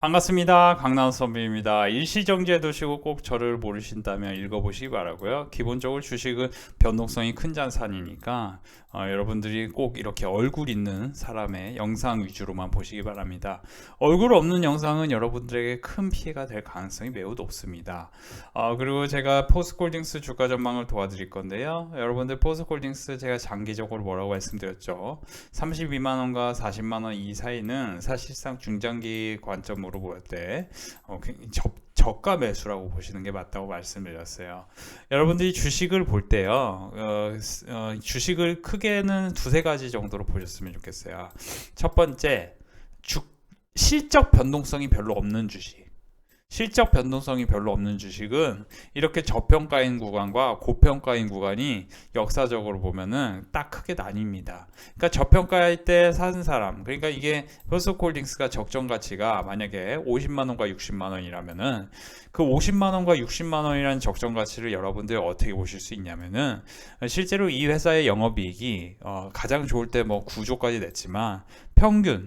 반갑습니다. 강나은 선배입니다. 일시정지해 두시고 꼭 저를 모르신다면 읽어보시기 바라고요. 기본적으로 주식은 변동성이 큰 자산이니까 여러분들이 꼭 이렇게 얼굴 있는 사람의 영상 위주로만 보시기 바랍니다. 얼굴 없는 영상은 여러분들에게 큰 피해가 될 가능성이 매우 높습니다. 그리고 제가 포스콜딩스 주가 전망을 도와드릴 건데요. 여러분들 포스콜딩스 제가 장기적으로 뭐라고 말씀드렸죠. 32만원과 40만원 이 사이는 사실상 중장기 관점으로 볼 때 저가 매수라고 보시는 게 맞다고 말씀드렸어요. 여러분들이 주식을 볼 때요, 주식을 크게는 두세 가지 정도로 보셨으면 좋겠어요. 첫 번째, 실적 변동성이 별로 없는 주식. 실적 변동성이 별로 없는 주식은 이렇게 저평가인 구간과 고평가인 구간이 역사적으로 보면은 딱 크게 나뉩니다. 그러니까 저평가일 때 사는 사람, 그러니까 이게 포스코홀딩스가 적정 가치가 만약에 50만 원과 60만 원이라면은 그 50만 원과 60만 원이라는 적정 가치를 여러분들이 어떻게 보실 수 있냐면은 실제로 이 회사의 영업이익이 가장 좋을 때 뭐 9조까지 냈지만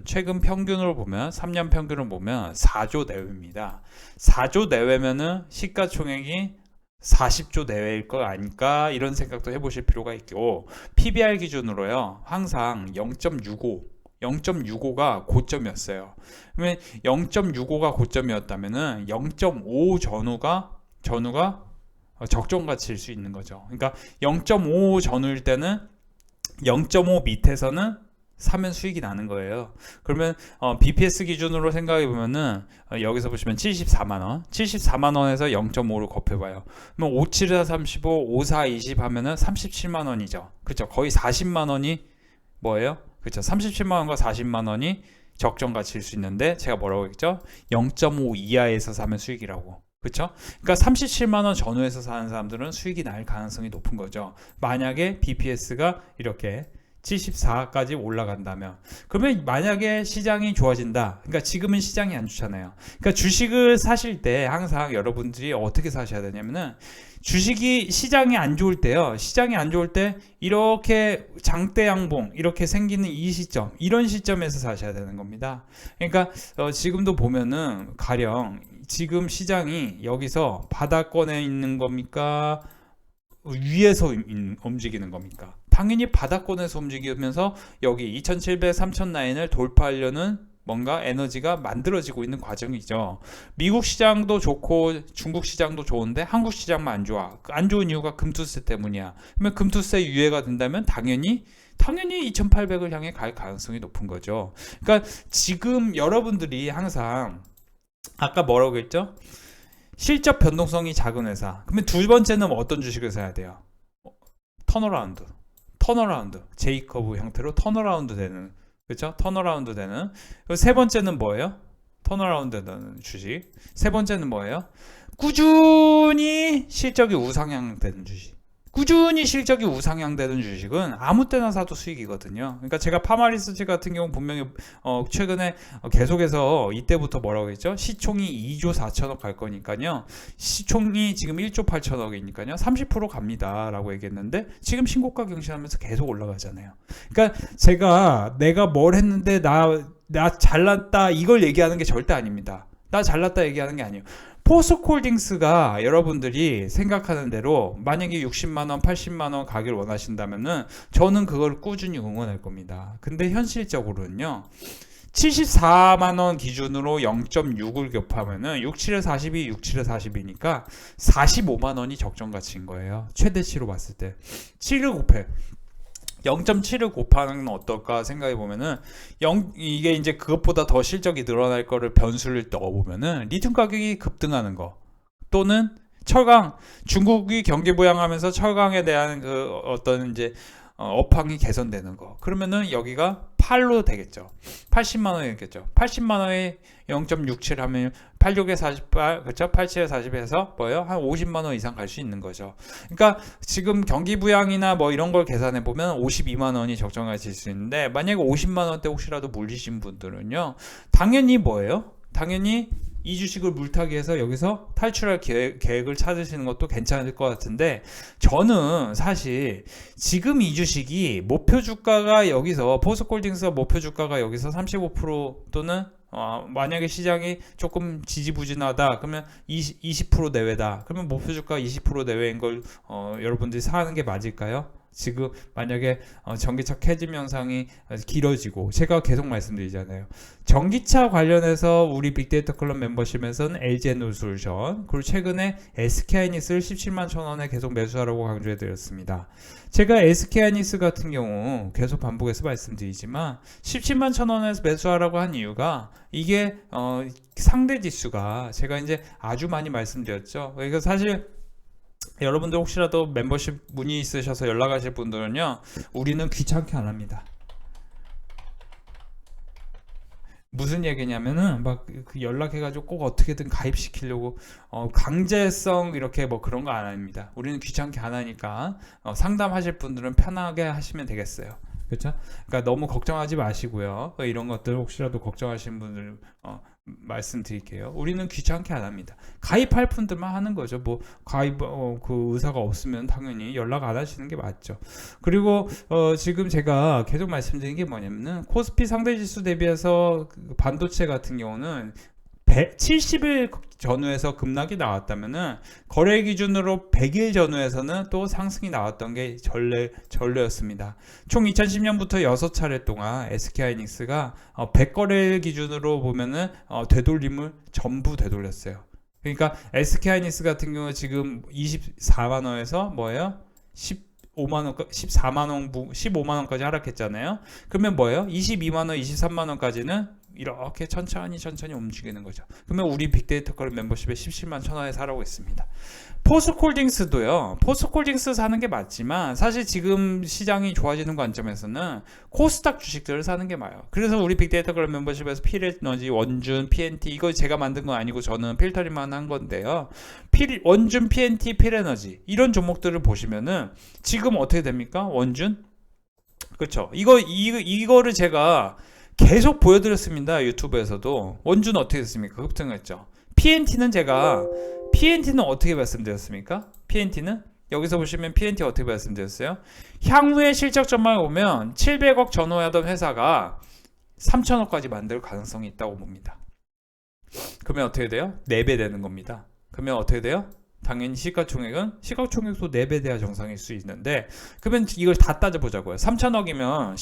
최근 평균으로 보면 3년 평균을 보면 4조 내외입니다. 4조 내외면은 시가총액이 40조 내외일 거 아닐까 이런 생각도 해보실 필요가 있고, PBR 기준으로요 항상 0.65가 고점이었어요. 그러면 0.65가 고점이었다면은 0.5 전후가 적정 가치일 수 있는 거죠. 그러니까 0.5 전후일 때는 0.5 밑에서는 사면 수익이 나는 거예요. 그러면 BPS 기준으로 생각해 보면은 여기서 보시면 74만 원에서 0.5를 곱해봐요. 그러면 57에 35, 54, 20 하면은 37만 원이죠. 그렇죠? 거의 40만 원이 뭐예요? 그렇죠? 37만 원과 40만 원이 적정 가치일 수 있는데 제가 뭐라고 했죠? 0.5 이하에서 사면 수익이라고. 그렇죠? 그러니까 37만 원 전후에서 사는 사람들은 수익이 날 가능성이 높은 거죠. 만약에 BPS가 이렇게 74까지 올라간다면, 그러면 만약에 시장이 좋아진다, 그러니까 지금은 시장이 안 좋잖아요. 그러니까 주식을 사실 때 항상 여러분들이 어떻게 사셔야 되냐면은, 주식이 시장이 안 좋을 때요, 시장이 안 좋을 때 이렇게 장대 양봉 이렇게 생기는 이 시점, 이런 시점에서 사셔야 되는 겁니다. 그러니까 지금도 보면은 가령 지금 시장이 여기서 바닥권에 있는 겁니까, 위에서 움직이는 겁니까? 당연히 바닥권에서 움직이면서 여기 2700, 3000 라인을 돌파하려는 뭔가 에너지가 만들어지고 있는 과정이죠. 미국 시장도 좋고 중국 시장도 좋은데 한국 시장만 안 좋아. 안 좋은 이유가 금투세 때문이야. 그러면 금투세 유예가 된다면 당연히 2800을 향해 갈 가능성이 높은 거죠. 그러니까 지금 여러분들이 항상 아까 뭐라고 했죠? 실적 변동성이 작은 회사. 그러면 두 번째는 어떤 주식을 사야 돼요? 턴어라운드. J커브 형태로 턴어라운드 되는, 그렇죠? 턴어라운드 되는. 세 번째는 뭐예요? 턴어라운드 되는 주식. 세 번째는 뭐예요? 꾸준히 실적이 우상향 되는 주식. 꾸준히 실적이 우상향되는 주식은 아무 때나 사도 수익이거든요. 그러니까 제가 파마리서치 같은 경우 분명히 최근에 계속해서 이때부터 뭐라고 했죠? 시총이 2조 4천억 갈 거니까요. 시총이 지금 1조 8천억이니까요. 30% 갑니다 라고 얘기했는데 지금 신고가 경신하면서 계속 올라가잖아요. 그러니까 내가 뭘 했는데 나 잘났다 이걸 얘기하는 게 절대 아닙니다. 나 잘났다 얘기하는 게 아니에요. 포스코홀딩스가 여러분들이 생각하는 대로 만약에 60만원, 80만원 가길 원하신다면은 저는 그걸 꾸준히 응원할 겁니다. 근데 현실적으로는요, 74만원 기준으로 0.6을 곱하면은 67에 42, 67에 42니까 45만원이 적정 가치인 거예요. 최대치로 봤을 때. 7을 곱해. 0.7을 곱하는 건 어떨까 생각해 보면은 이게 이제 그것보다 더 실적이 늘어날 거를 변수를 넣어보면은 리튬 가격이 급등하는 거, 또는 철강, 중국이 경기 부양하면서 철강에 대한 그 어떤 이제 업황이 개선되는 거, 그러면은 여기가 8로 되겠죠. 80만 원이겠죠. 80만 원에 0.67 하면 86에 48, 그렇죠? 87에 40에서 뭐예요? 한 50만 원 이상 갈 수 있는 거죠. 그러니까 지금 경기 부양이나 뭐 이런 걸 계산해 보면 52만 원이 적정가치일 수 있는데, 만약에 50만 원대 혹시라도 물리신 분들은요, 당연히 뭐예요? 당연히 이 주식을 물타기 해서 여기서 탈출할 계획을 찾으시는 것도 괜찮을 것 같은데, 저는 사실 지금 이 주식이 목표 주가가 여기서 포스코홀딩스가 목표 주가가 여기서 35% 또는 만약에 시장이 조금 지지부진하다 그러면 20% 내외다. 그러면 목표 주가 20% 내외인 걸 여러분들이 사는 게 맞을까요? 지금 만약에 전기차 캐즘 현상이 길어지고 제가 계속 말씀드리잖아요. 전기차 관련해서 우리 빅데이터 클럽 멤버십에서는 LG에너지솔루션 그리고 최근에 SK하이닉스를 17만 천 원에 계속 매수하라고 강조해 드렸습니다. 제가 SK하이닉스 같은 경우 계속 반복해서 말씀드리지만 17만 천 원에서 매수하라고 한 이유가 이게 상대 지수가 제가 이제 아주 많이 말씀드렸죠. 그러니까 사실 여러분들 혹시라도 멤버십 문의 있으셔서 연락하실 분들은요, 우리는 귀찮게 안 합니다. 무슨 얘기냐면은 막 그 연락해가지고 꼭 어떻게든 가입시키려고 강제성 이렇게 뭐 그런 거 안 합니다. 우리는 귀찮게 안 하니까 상담하실 분들은 편하게 하시면 되겠어요. 그렇죠? 그러니까 너무 걱정하지 마시고요. 이런 것들 혹시라도 걱정하시는 분들 말씀드릴게요. 우리는 귀찮게 안 합니다. 가입할 분들만 하는 거죠. 뭐 가입 그 의사가 없으면 당연히 연락 안 하시는 게 맞죠. 그리고 지금 제가 계속 말씀드린 게 뭐냐면은 코스피 상대 지수 대비해서 그 반도체 같은 경우는 70일 전후에서 급락이 나왔다면은 거래 기준으로 100일 전후에서는 또 상승이 나왔던 게 전례였습니다. 총 2010년부터 6차례 동안 SK하이닉스가 100거래 기준으로 보면은 되돌림을 전부 되돌렸어요. 그러니까 SK하이닉스 같은 경우 지금 24만 원에서 뭐예요? 15만 원, 14만 원, 15만 원까지 하락했잖아요. 그러면 뭐예요? 22만 원, 23만 원까지는 이렇게 천천히 움직이는 거죠. 그러면 우리 빅데이터 클럽 멤버십에 17만 천 원에 사라고 있습니다. 포스콜딩스도요. 포스콜딩스 사는 게 맞지만 사실 지금 시장이 좋아지는 관점에서는 코스닥 주식들을 사는 게 맞아요. 그래서 우리 빅데이터 클럽 멤버십에서 필에너지, 원준, PNT 이거 제가 만든 건 아니고 저는 필터링만 한 건데요. 원준, PNT, 필에너지 이런 종목들을 보시면은 지금 어떻게 됩니까? 원준? 그렇죠. 이거를 제가 계속 보여드렸습니다. 유튜브에서도. 원주는 어떻게 됐습니까? 급등했죠. PNT는 어떻게 말씀드렸습니까? PNT는 여기서 보시면 PNT 어떻게 말씀드렸어요? 향후에 실적 전망을 보면 700억 전후하던 회사가 3천억까지 만들 가능성이 있다고 봅니다. 그러면 어떻게 돼요? 4배 되는 겁니다. 그러면 어떻게 돼요? 당연히 시가총액도 4배 돼야 정상일 수 있는데 그러면 이걸 다 따져보자고요. 3천억이면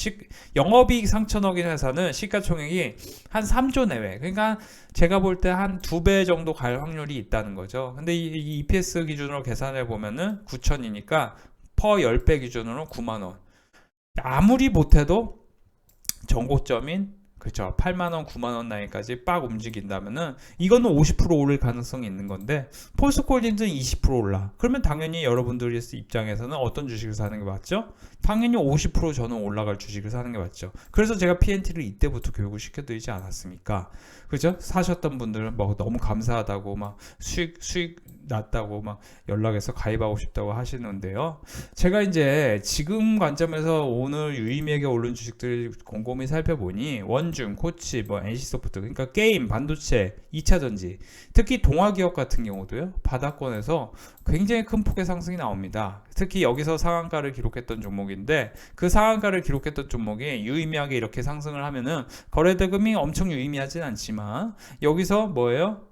영업이익 3천억인 회사는 시가총액이 한 3조 내외, 그러니까 제가 볼 때 한 2배 정도 갈 확률이 있다는 거죠. 근데 이 EPS 기준으로 계산해 보면은 9천이니까 퍼 10배 기준으로 9만원, 아무리 못해도 정고점인 그렇죠. 8만원, 9만원 라인까지 빡 움직인다면은 이거는 50% 오를 가능성이 있는 건데 포스코홀딩스는 20% 올라. 그러면 당연히 여러분들 입장에서는 어떤 주식을 사는 게 맞죠? 당연히 50% 저는 올라갈 주식을 사는 게 맞죠. 그래서 제가 PNT를 이때부터 교육을 시켜드리지 않았습니까? 그죠? 사셨던 분들은 뭐 너무 감사하다고 막 수익 났다고 막 연락해서 가입하고 싶다고 하시는데요. 제가 이제 지금 관점에서 오늘 유의미하게 오른 주식들을 곰곰이 살펴보니 원준, 코치, 뭐 NC소프트, 그러니까 게임, 반도체, 2차전지, 특히 동아기업 같은 경우도요. 바닥권에서 굉장히 큰 폭의 상승이 나옵니다. 특히 여기서 상한가를 기록했던 종목인데 그 상한가를 기록했던 종목이 유의미하게 이렇게 상승을 하면은 거래대금이 엄청 유의미하진 않지만 여기서 뭐예요?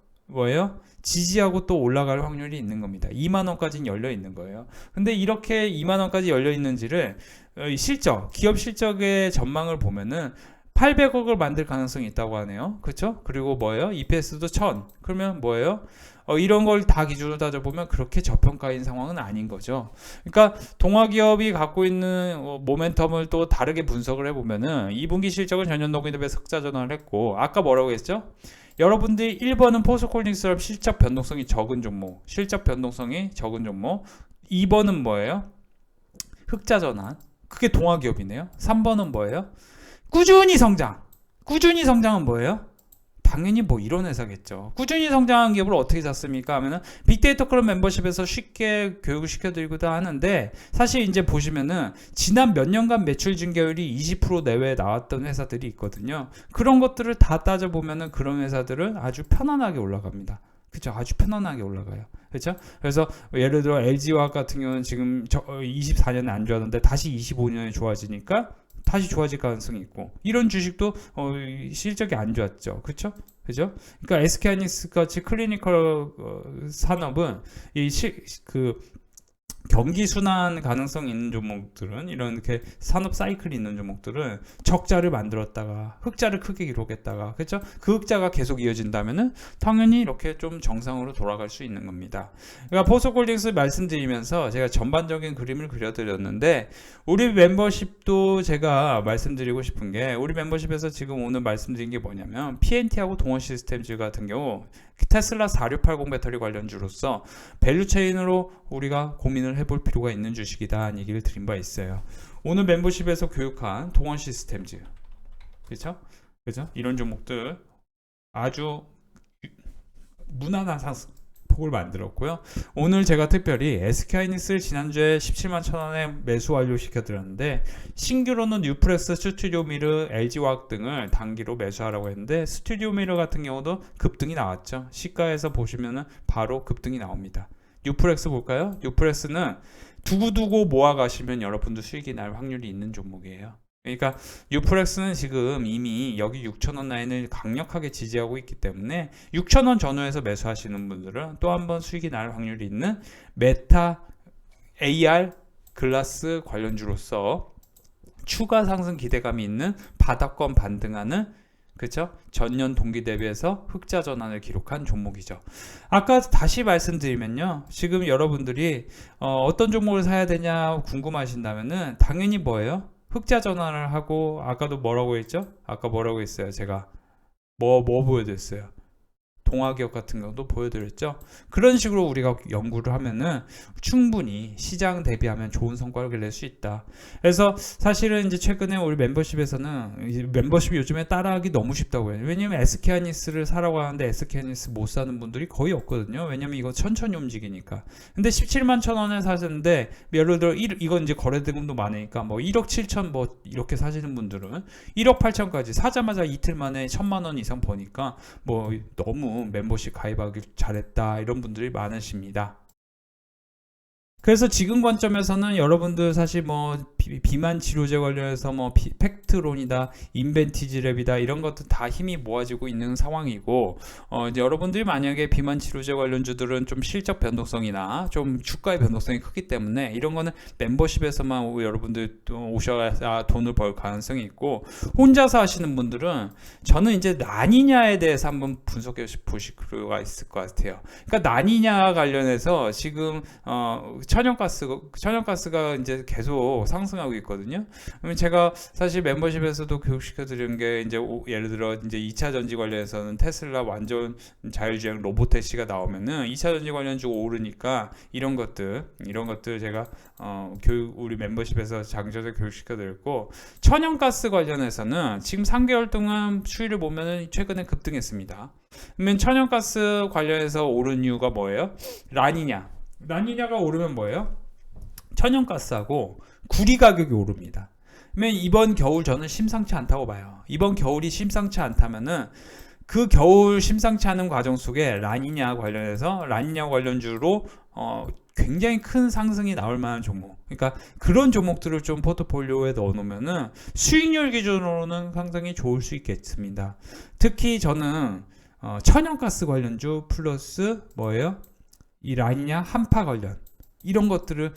지지하고 또 올라갈 확률이 있는 겁니다. 2만원까지는 열려 있는 거예요. 근데 이렇게 2만원까지 열려 있는지를 기업 실적의 전망을 보면은 800억을 만들 가능성이 있다고 하네요. 그렇죠? 그리고 EPS도 1000. 그러면 이런 걸 다 기준으로 따져보면 그렇게 저평가인 상황은 아닌 거죠. 그러니까 동아기업이 갖고 있는 모멘텀을 또 다르게 분석을 해보면은 2분기 실적은 전년 동기 대비 흑자 전환을 했고 아까 뭐라고 했죠? 여러분들이 1번은 포스코홀딩스처럼 실적 변동성이 적은 종목, 2번은 뭐예요? 흑자 전환. 그게 동아기업이네요. 3번은 뭐예요? 꾸준히 성장은 뭐예요? 당연히 이런 회사겠죠. 꾸준히 성장한 기업을 어떻게 샀습니까? 하면은 빅데이터 클럽 멤버십에서 쉽게 교육을 시켜드리기도 하는데 사실 이제 보시면은 지난 몇 년간 매출 증가율이 20% 내외에 나왔던 회사들이 있거든요. 그런 것들을 다 따져보면은 그런 회사들은 아주 편안하게 올라갑니다. 그렇죠? 아주 편안하게 올라가요. 그렇죠? 그래서 예를 들어 LG화학 같은 경우는 지금 24년에 안 좋았는데 다시 25년에 좋아지니까 다시 좋아질 가능성이 있고, 이런 주식도 실적이 안 좋았죠. 그렇죠? 그죠? 그러니까 SK하이닉스 같이 클리니컬 산업은 그 경기 순환 가능성 있는 종목들은, 이런 이렇게 산업 사이클이 있는 종목들은 적자를 만들었다가 흑자를 크게 기록했다가, 그렇죠? 그 흑자가 계속 이어진다면은 당연히 이렇게 좀 정상으로 돌아갈 수 있는 겁니다. 그러니까 포스코홀딩스 말씀드리면서 제가 전반적인 그림을 그려드렸는데, 우리 멤버십도 제가 말씀드리고 싶은 게, 우리 멤버십에서 지금 오늘 말씀드린 게 뭐냐면 PNT하고 동원시스템즈 같은 경우 테슬라 4680 배터리 관련주로서 밸류체인으로 우리가 고민을 해볼 필요가 있는 주식이다 얘기를 드린 바 있어요. 오늘 멤버십에서 교육한 동원시스템즈, 그렇죠? 이런 종목들 아주 무난한 상승폭을 만들었고요. 오늘 제가 특별히 SK하이닉스를 지난주에 17만 1,000원에 매수 완료시켜드렸는데, 신규로는 뉴프렉스, 스튜디오미르, LG화학 등을 단기로 매수하라고 했는데, 스튜디오미르 같은 경우도 급등이 나왔죠. 시가에서 보시면은 바로 급등이 나옵니다. 뉴프렉스 볼까요? 뉴프렉스는 두고두고 모아가시면 여러분도 수익이 날 확률이 있는 종목이에요. 그러니까 뉴프렉스는 지금 이미 여기 6,000원 라인을 강력하게 지지하고 있기 때문에 6,000원 전후에서 매수하시는 분들은 또 한 번 수익이 날 확률이 있는 메타 AR 글라스 관련주로서 추가 상승 기대감이 있는 바닥권 반등하는, 그렇죠? 전년 동기 대비해서 흑자 전환을 기록한 종목이죠. 아까 다시 말씀드리면요, 지금 여러분들이 어떤 종목을 사야 되냐 궁금하신다면은 당연히 뭐예요? 흑자 전환을 하고, 아까도 뭐라고 했죠? 아까 뭐라고 했어요? 제가 뭐 보여드렸어요? 동화기업 같은 경우도 보여드렸죠. 그런 식으로 우리가 연구를 하면은 충분히 시장 대비하면 좋은 성과를 낼 수 있다. 그래서 사실은 이제 최근에 우리 멤버십에서는, 멤버십이 요즘에 따라하기 너무 쉽다고 해요. 왜냐면 SK하이닉스를 사라고 하는데 SK하이닉스 못 사는 분들이 거의 없거든요. 왜냐면 이거 천천히 움직이니까. 근데 17만 1,000원에 사셨는데, 예를 들어 이건 이제 거래대금도 많으니까 뭐 1억 7천 뭐 이렇게 사시는 분들은 1억 8천까지 사자마자 이틀 만에 1,000만 원 이상 버니까 뭐 너무 멤버십 가입하기 잘했다, 이런 분들이 많으십니다. 그래서 지금 관점에서는 여러분들 사실 뭐 비만 치료제 관련해서 뭐 팩트론이다, 인벤티지랩이다, 이런 것들 다 힘이 모아지고 있는 상황이고, 이제 여러분들이 만약에 비만 치료제 관련주들은 좀 실적 변동성이나 좀 주가의 변동성이 크기 때문에 이런 거는 멤버십에서만 여러분들 오셔야 돈을 벌 가능성이 있고, 혼자서 하시는 분들은 저는 이제 난이냐에 대해서 한번 분석해 보실 필요가 있을 것 같아요. 그러니까 난이냐 관련해서 지금 천연가스가 이제 계속 상승하고 있거든요. 그러면 제가 사실 멤버십에서도 교육시켜 드리는 게, 이제 예를 들어 이제 2차 전지 관련해서는 테슬라 완전 자율주행 로보택시가 나오면은 2차 전지 관련주 오르니까 이런 것들 제가 우리 멤버십에서 장저에 교육시켜 드렸고, 천연가스 관련해서는 지금 3개월 동안 추이를 보면은 최근에 급등했습니다. 그러면 천연가스 관련해서 오른 이유가 뭐예요? 라니냐가 오르면 뭐예요? 천연가스하고 구리 가격이 오릅니다. 그러면 이번 겨울 저는 심상치 않다고 봐요. 이번 겨울이 심상치 않다면은 그 겨울 심상치 않은 과정 속에 라니냐 관련주로 굉장히 큰 상승이 나올 만한 종목, 그러니까 그런 종목들을 좀 포트폴리오에 넣어놓으면은 수익률 기준으로는 상당히 좋을 수 있겠습니다. 특히 저는 천연가스 관련주 플러스 뭐예요? 이 라니냐 한파 관련, 이런 것들을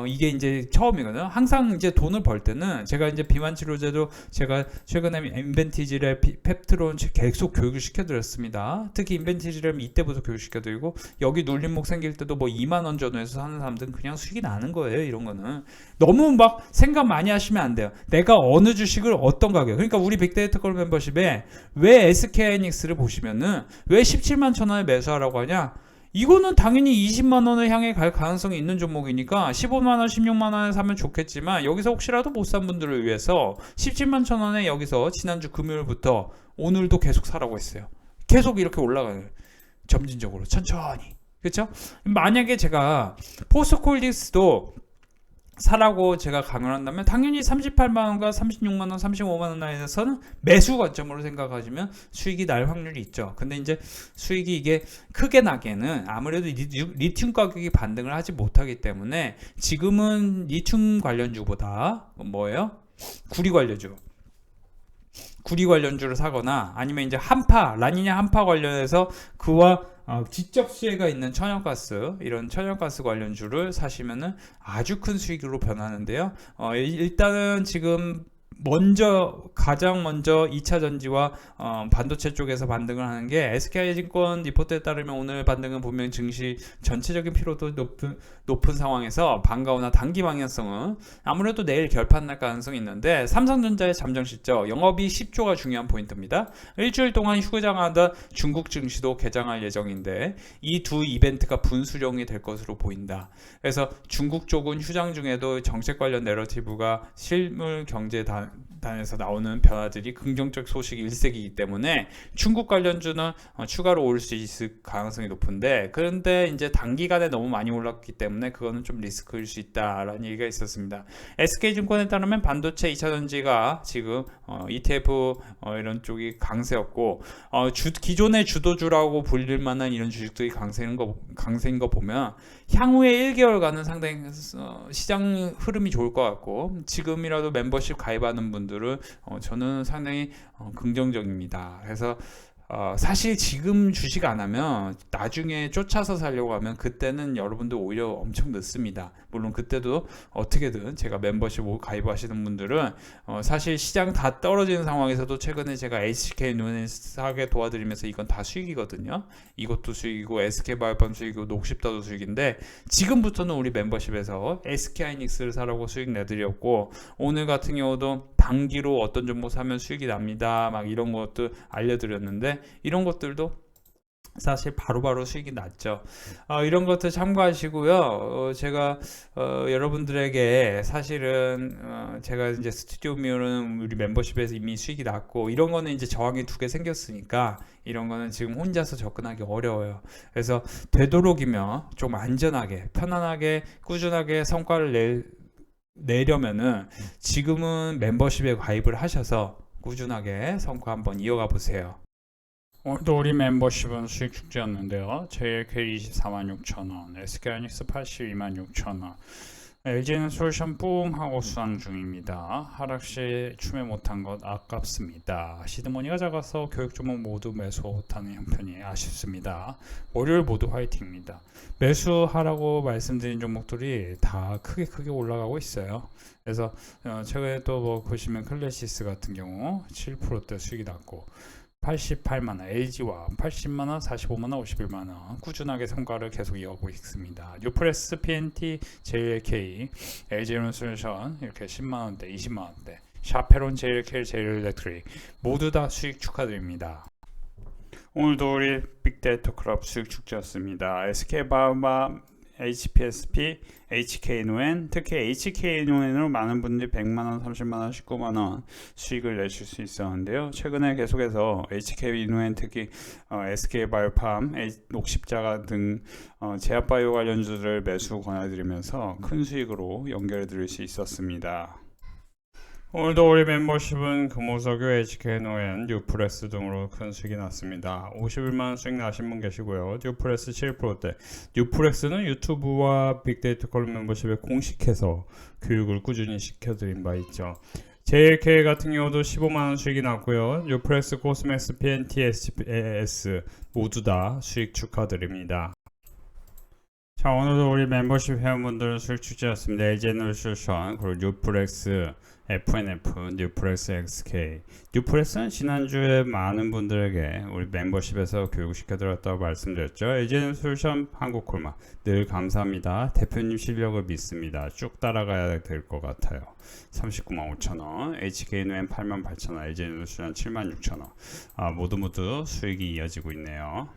이게 이제 처음이거든요. 항상 이제 돈을 벌 때는 제가 이제 비만 치료제도 제가 최근에 인벤티지랩, 펩트론 계속 교육을 시켜드렸습니다. 특히 인벤티지랩 이때부터 교육시켜드리고, 여기 눌림목 생길 때도 뭐 2만 원 전후에서 사는 사람들은 그냥 수익이 나는 거예요. 이런 거는 너무 막 생각 많이 하시면 안 돼요. 내가 어느 주식을 어떤 가격, 그러니까 우리 빅데이터 걸 멤버십에 왜 SK하이닉스를 보시면은 왜 17만 1,000원에 매수하라고 하냐? 이거는 당연히 20만 원을 향해 갈 가능성이 있는 종목이니까 15만 원, 16만 원에 사면 좋겠지만, 여기서 혹시라도 못 산 분들을 위해서 17만 1,000원에 여기서 지난주 금요일부터 오늘도 계속 사라고 했어요. 계속 이렇게 올라가요. 점진적으로 천천히. 그렇죠? 만약에 제가 포스코홀딩스도 사라고 제가 강요한다면 당연히 38만원과 36만원, 35만원 라인에서는 매수 관점으로 생각하시면 수익이 날 확률이 있죠. 근데 이제 수익이 이게 크게 나기에는 아무래도 리튬 가격이 반등을 하지 못하기 때문에 지금은 리튬 관련주보다 뭐예요? 구리 관련주를 사거나 아니면 이제 한파, 라니냐 한파 관련해서 그와 직접 수혜가 있는 천연가스, 이런 천연가스 관련주를 사시면은 아주 큰 수익으로 변하는데요. 일단은 지금 가장 먼저 2차 전지와 반도체 쪽에서 반등을 하는 게 SK증권 리포트에 따르면 오늘 반등은 분명 증시 전체적인 피로도 높은 상황에서 반가우나 단기 방향성은 아무래도 내일 결판 날 가능성이 있는데, 삼성전자의 잠정 실적, 영업이 10조가 중요한 포인트입니다. 일주일 동안 휴장하던 중국 증시도 개장할 예정인데 이 두 이벤트가 분수령이 될 것으로 보인다. 그래서 중국 쪽은 휴장 중에도 정책 관련 내러티브가 실물 경제 단에서 나오는 변화들이 긍정적 소식이 일색이기 때문에 중국 관련주는 추가로 올 수 있을 가능성이 높은데, 그런데 이제 단기간에 너무 많이 올랐기 때문에 그거는 좀 리스크일 수 있다라는 얘기가 있었습니다. SK증권에 따르면 반도체 2차전지가 지금 ETF 이런 쪽이 강세였고, 기존의 주도주라고 불릴 만한 이런 주식들이 강세인 거 보면 향후에 1개월간은 상당히 시장 흐름이 좋을 것 같고, 지금이라도 멤버십 가입하는 분들은 저는 상당히 긍정적입니다. 그래서 사실 지금 주식 안 하면 나중에 쫓아서 살려고 하면 그때는 여러분들 오히려 엄청 늦습니다. 물론 그때도 어떻게든 제가 멤버십 가입하시는 분들은 사실 시장 다 떨어지는 상황에서도 최근에 제가 HK눈에 사게 도와드리면서 이건 다 수익이거든요. 이것도 수익이고 SK바이오팜 수익이고 녹십다도 수익인데, 지금부터는 우리 멤버십에서 SK하이닉스를 사라고 수익 내드렸고, 오늘 같은 경우도 단기로 어떤 종목 사면 수익이 납니다, 막 이런 것도 알려드렸는데, 이런 것들도 사실 바로바로 수익이 났죠. 이런 것들 참고하시고요. 제가 여러분들에게 사실은 제가 이제 스튜디오 미러는 우리 멤버십에서 이미 수익이 났고, 이런 거는 이제 저항이 2개 생겼으니까 이런 거는 지금 혼자서 접근하기 어려워요. 그래서 되도록이면 좀 안전하게, 편안하게, 꾸준하게 성과를 내려면은 지금은 멤버십에 가입을 하셔서 꾸준하게 성과 한번 이어가 보세요. 오늘도 우리 멤버십은 수익 축제였는데요. JLK 246,000원, SK하이닉스 826,000원, LG는 솔루션 뿡 하고 수상 중입니다. 하락시 추매 못한 것 아깝습니다. 시드머니가 작아서 교육 종목 모두 매수 못하는 형편이 아쉽습니다. 월요일 모두 화이팅입니다. 매수하라고 말씀드린 종목들이 다 크게 올라가고 있어요. 그래서 최근에 또 뭐 보시면 클래시스 같은 경우 7%대 수익이 났고, 88만원, LG와 80만원, 45만원, 51만원 꾸준하게 성과를 계속 이어가고 있습니다. 뉴프레스, PNT, JLK, LG에너솔루션 이렇게 10만원대, 20만원대, 샤페론, JLK, JL렉트릭 모두 다 수익 축하드립니다. 오늘도 우리 빅데이터 클럽 수익 축제였습니다. SK바이오팜, HPSP, HKNON, 특히 HKNON으로 많은 분들이 100만원, 30만원, 19만원 수익을 내실 수 있었는데요. 최근에 계속해서 HKNON, 특히 SK바이오팜, 녹십자가 등 제약바이오 관련주를 매수 권해드리면서 큰 수익으로 연결해 드릴 수 있었습니다. 오늘도 우리 멤버십은 금호석유, HKNON, 뉴프레스 등으로 큰 수익이 났습니다. 51만원 수익 나신 분 계시고요. 뉴프레스 7%대. 뉴프레스는 유튜브와 빅데이터 클럽 멤버십에 공식해서 교육을 꾸준히 시켜드린 바 있죠. JLK 같은 경우도 15만원 수익이 났고요. 뉴프레스, 코스맥스, PNT, SPS 모두 다 수익 축하드립니다. 자, 오늘도 우리 멤버십 회원분들 수익 축제였습니다. LG에너솔루션, 그리고 뉴프렉스, FNF, 뉴프렉스 XK. 뉴프렉스는 지난주에 많은 분들에게 우리 멤버십에서 교육시켜드렸다고 말씀드렸죠. LG에너솔루션, 한국콜마 늘 감사합니다. 대표님 실력을 믿습니다. 쭉 따라가야 될 것 같아요. 39만 5천원, HKNON 8만 8천원, LG에너솔루션 7만 6천원. 모두 수익이 이어지고 있네요.